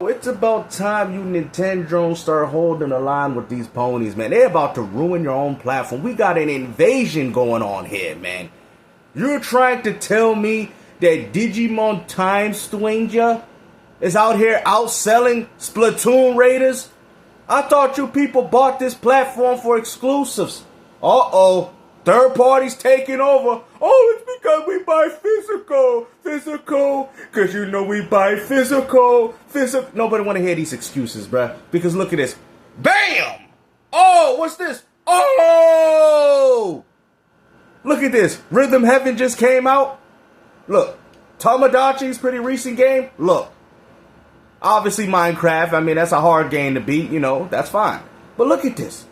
It's about time you Nintendo start holding the line with these ponies, man. They're about to ruin your own platform. We got an invasion going on here, man. You're trying to tell me that Digimon Time Stranger is out here outselling Splatoon Raiders? I thought you people bought this platform for exclusives. Uh-oh. Third parties taking over. Oh, it's because we buy physical. Because you know we buy physical. Nobody want to hear these excuses, bruh. Because look at this. Bam! Oh, what's this? Oh! Look at this. Rhythm Heaven just came out. Look. Tamagotchi's pretty recent game. Look. Obviously Minecraft. I mean, that's a hard game to beat. You know, that's fine. But look at this.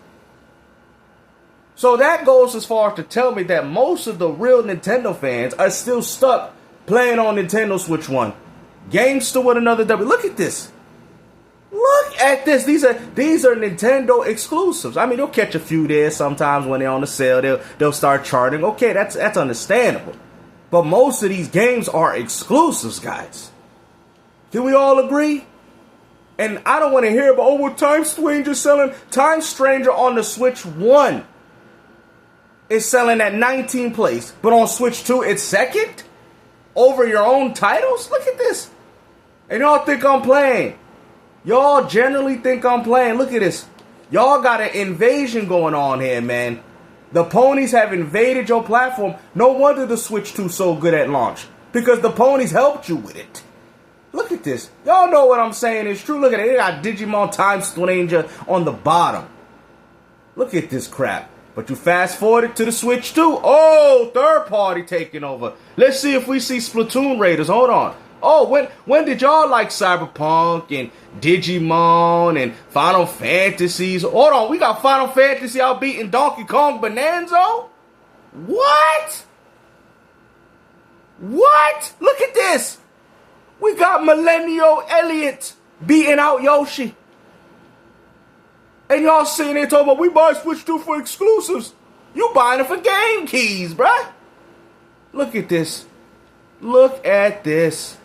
So that goes as far as to tell me that most of the real Nintendo fans are still stuck playing on Nintendo Switch 1. Games still with another W. Look at this. Look at this. These are Nintendo exclusives. I mean, they'll catch a few there sometimes when they're on the sale. They'll start charting. Okay, that's understandable. But most of these games are exclusives, guys. Can we all agree? And I don't want to hear about, oh, well, Time Stranger selling. Time Stranger on the Switch 1 is selling at 19th place, but on Switch 2, it's second? Over your own titles? Look at this. And y'all think I'm playing. Y'all generally think I'm playing. Look at this. Y'all got an invasion going on here, man. The ponies have invaded your platform. No wonder the Switch 2 so good at launch. Because the ponies helped you with it. Look at this. Y'all know what I'm saying is true. Look at it. They got Digimon Time Stranger on the bottom. Look at this crap. But you fast forward it to the Switch 2. Oh, third party taking over. Let's see if we see Splatoon Raiders. Hold on. Oh, when did y'all like Cyberpunk and Digimon and Final Fantasies? Hold on, we got Final Fantasy out beating Donkey Kong Bonanza? What? What? Look at this. We got Millennial Elliot beating out Yoshi. And y'all sitting there talking about we buy Switch 2 for exclusives. You buying it for game keys, bruh. Look at this. Look at this.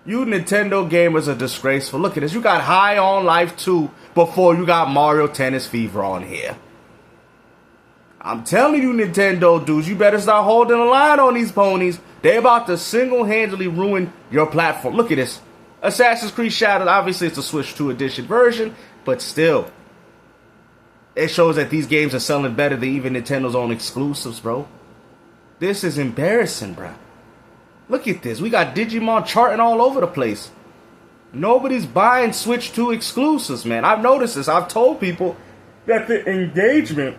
You Nintendo gamers are disgraceful. Look at this. You got High on Life 2 before you got Mario Tennis Fever on here. I'm telling you, Nintendo dudes, you better start holding the line on these ponies. They're about to single-handedly ruin your platform. Look at this. Assassin's Creed Shadows, obviously it's a Switch 2 edition version, but still, it shows that these games are selling better than even Nintendo's own exclusives, bro. This is embarrassing, bro. Look at this. We got Digimon charting all over the place. Nobody's buying Switch 2 exclusives, man. I've noticed this. I've told people that the engagement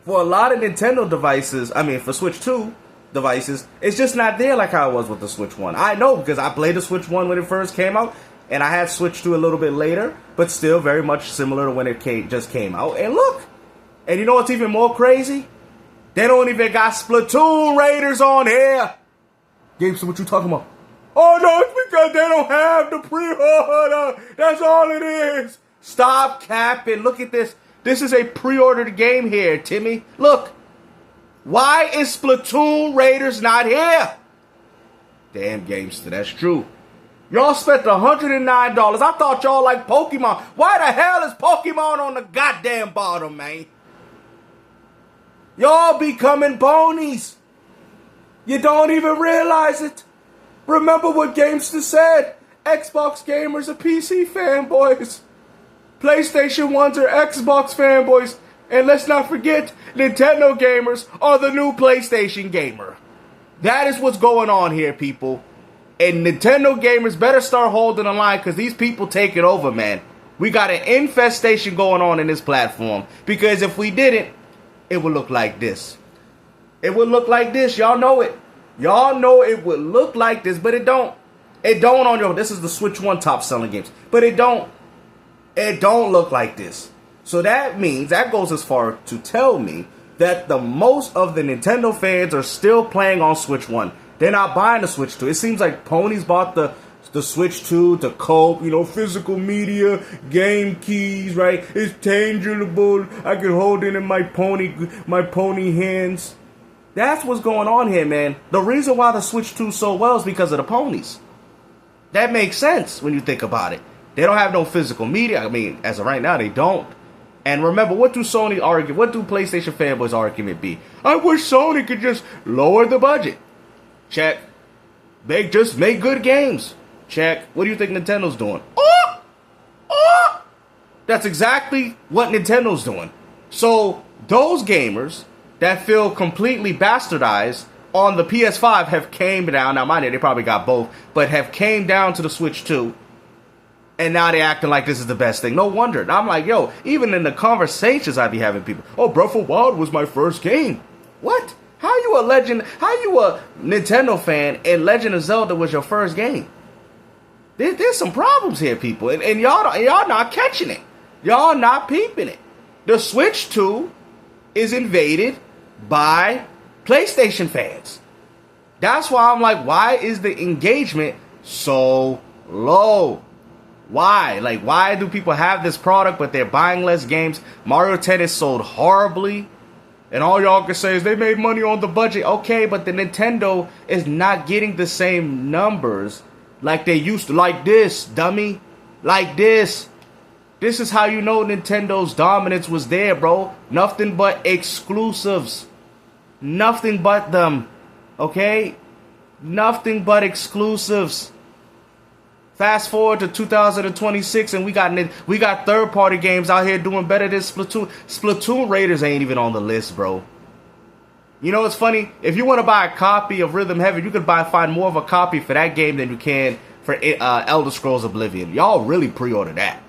for a lot of Nintendo devices, I mean, for Switch 2 devices, it's just not there like how it was with the Switch 1. I know because I played the Switch 1 when it first came out, and I had Switch 2 a little bit later, but still very much similar to when it just came out. And look, and you know what's even more crazy? They don't even got Splatoon Raiders on here. Gabe, so what you talking about? Oh no, it's because they don't have the pre-order. That's all it is. Stop capping. Look at this. This is a pre-ordered game here, Timmy. Look. Why is Splatoon Raiders not here? Damn, Gamester, that's true. Y'all spent $109. I thought y'all liked Pokemon. Why the hell is Pokemon on the goddamn bottom, man? Y'all becoming ponies. You don't even realize it. Remember what Gamester said. Xbox gamers are PC fanboys. PlayStation 1s are Xbox fanboys. And let's not forget, Nintendo gamers are the new PlayStation gamer. That is what's going on here, people. And Nintendo gamers better start holding the line because these people take it over, man. We got an infestation going on in this platform. Because if we didn't, it would look like this. It would look like this. Y'all know it. Y'all know it would look like this, but it don't. It don't on your... This is the Switch 1 top selling games. But it don't. It don't look like this. So that means, that goes as far to tell me that the most of the Nintendo fans are still playing on Switch 1. They're not buying the Switch 2. It seems like ponies bought the Switch 2 to cope, you know, physical media, game keys, right? It's tangible. I can hold it in my pony hands. That's what's going on here, man. The reason why the Switch 2 so well is because of the ponies. That makes sense when you think about it. They don't have no physical media. I mean, as of right now, they don't. And remember, what do Sony argue? What do PlayStation fanboys' argument be? I wish Sony could just lower the budget. Check. Just make good games. Check. What do you think Nintendo's doing? That's exactly what Nintendo's doing. So those gamers that feel completely bastardized on the PS5 have came down. Now, mind you, they probably got both, but have came down to the Switch 2. And now they acting like this is the best thing. No wonder. And I'm like, yo, even in the conversations I be having people, oh, Breath of the Wild was my first game. What? How you a legend? How you a Nintendo fan and Legend of Zelda was your first game? There's some problems here, people. And y'all not catching it. Y'all not peeping it. The Switch 2 is invaded by PlayStation fans. That's why I'm like, why is the engagement so low? Why? Like, why do people have this product but they're buying less games? Mario Tennis sold horribly. And all y'all can say is they made money on the budget. Okay, but the Nintendo is not getting the same numbers like they used to. Like this, dummy. Like this. This is how you know Nintendo's dominance was there, bro. Nothing but exclusives. Nothing but them. Okay? Nothing but exclusives. Fast forward to 2026 and we got third-party games out here doing better than Splatoon. Splatoon Raiders ain't even on the list, bro. You know what's funny? If you want to buy a copy of Rhythm Heaven, you could find more of a copy for that game than you can for Elder Scrolls Oblivion. Y'all really pre-order that.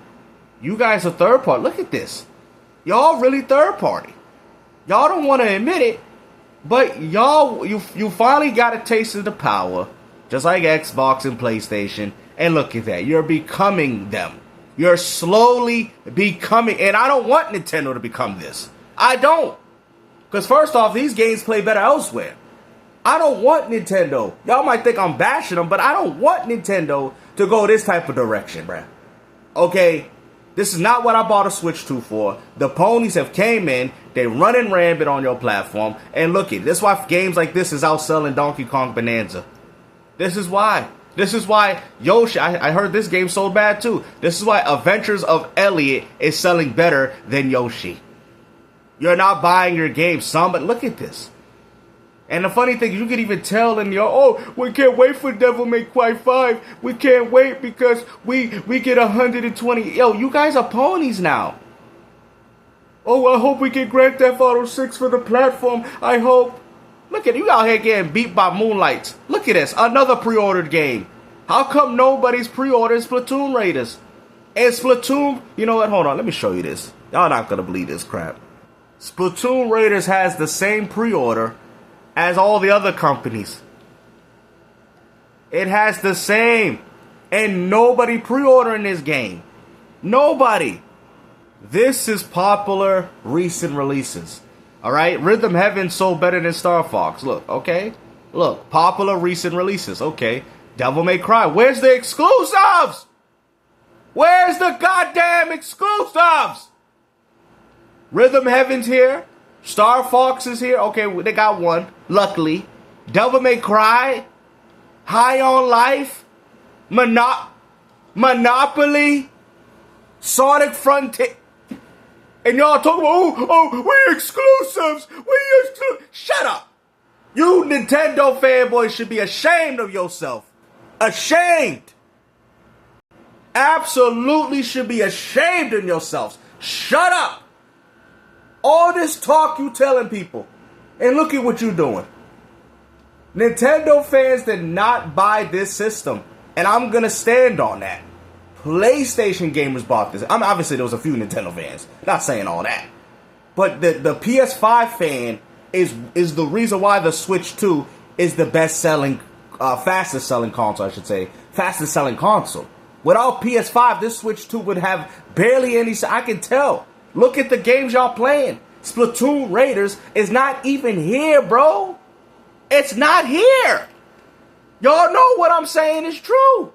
You guys are third-party. Look at this. Y'all really third-party. Y'all don't want to admit it, but y'all, you finally got a taste of the power, just like Xbox and PlayStation. And look at that. You're becoming them. You're slowly becoming. And I don't want Nintendo to become this. I don't. Because first off, these games play better elsewhere. I don't want Nintendo. Y'all might think I'm bashing them, but I don't want Nintendo to go this type of direction, bruh. Okay? This is not what I bought a Switch 2 for. The ponies have came in. They running rampant on your platform. And look it. This is why games like this is outselling Donkey Kong Bonanza. This is why. This is why Yoshi, I heard this game sold bad too. This is why Adventures of Elliot is selling better than Yoshi. You're not buying your game, son, but look at this. And the funny thing, you can even tell in your, oh, we can't wait for Devil May Cry 5. We can't wait because we get 120. Yo, you guys are ponies now. Oh, I hope we get Grand Theft Auto 6 for the platform. I hope. Look at you out here getting beat by Moonlight. Look at this. Another pre-ordered game. How come nobody's pre-ordered Splatoon Raiders? And Splatoon... You know what? Hold on. Let me show you this. Y'all not going to believe this crap. Splatoon Raiders has the same pre-order as all the other companies. It has the same. And nobody pre-ordering this game. Nobody. This is popular recent releases. Alright, Rhythm Heaven sold better than Star Fox. Look, okay? Look, popular recent releases. Okay. Devil May Cry. Where's the exclusives? Where's the goddamn exclusives? Rhythm Heaven's here. Star Fox is here. Okay, they got one. Luckily. Devil May Cry. High on Life. Monopoly. Sonic Frontier. And y'all talking about, we exclusives. Shut up. You Nintendo fanboys should be ashamed of yourself. Ashamed. Absolutely should be ashamed of yourselves. Shut up. All this talk you telling people. And look at what you doing. Nintendo fans did not buy this system. And I'm going to stand on that. PlayStation gamers bought this. I mean, obviously, there was a few Nintendo fans. Not saying all that. But the PS5 fan is the reason why the Switch 2 is the best-selling, fastest-selling console, I should say. Fastest-selling console. Without PS5, this Switch 2 would have barely any... I can tell. Look at the games y'all playing. Splatoon Raiders is not even here, bro. It's not here. Y'all know what I'm saying is true.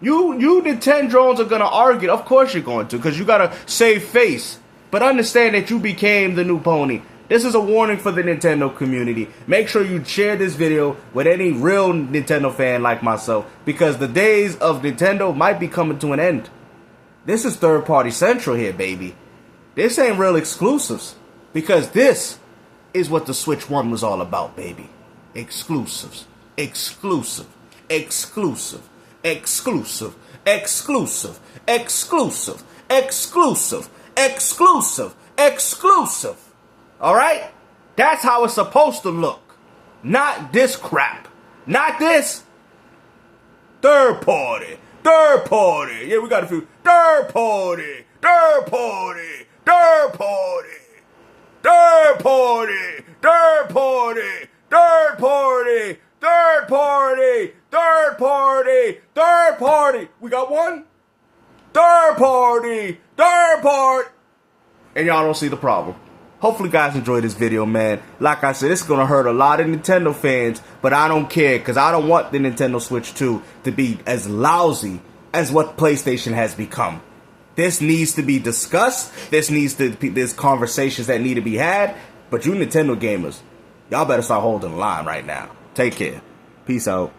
You Nintendrones are going to argue. Of course you're going to, because you got to save face. But understand that you became the new pony. This is a warning for the Nintendo community. Make sure you share this video with any real Nintendo fan like myself, because the days of Nintendo might be coming to an end. This is third-party central here, baby. This ain't real exclusives, because this is what the Switch 1 was all about, baby. Exclusives. Exclusive. Exclusive. Exclusive. Exclusive. Exclusive. Exclusive. Exclusive. Exclusive. Alright? That's how it's supposed to look. Not this crap. Not this. Third party. Third party. Yeah, we got a few. Third party. Third party. Third party. Third party. Third party. Third party. Third party. Third party. Third party. We got one. Third party. Third party. And y'all don't see the problem. Hopefully you guys enjoyed this video, man. Like I said, it's going to hurt a lot of Nintendo fans, but I don't care, because I don't want the Nintendo Switch 2 to be as lousy as what PlayStation has become. This needs to be discussed. There's conversations that need to be had. But you Nintendo gamers, y'all better start holding the line right now. Take care. Peace out.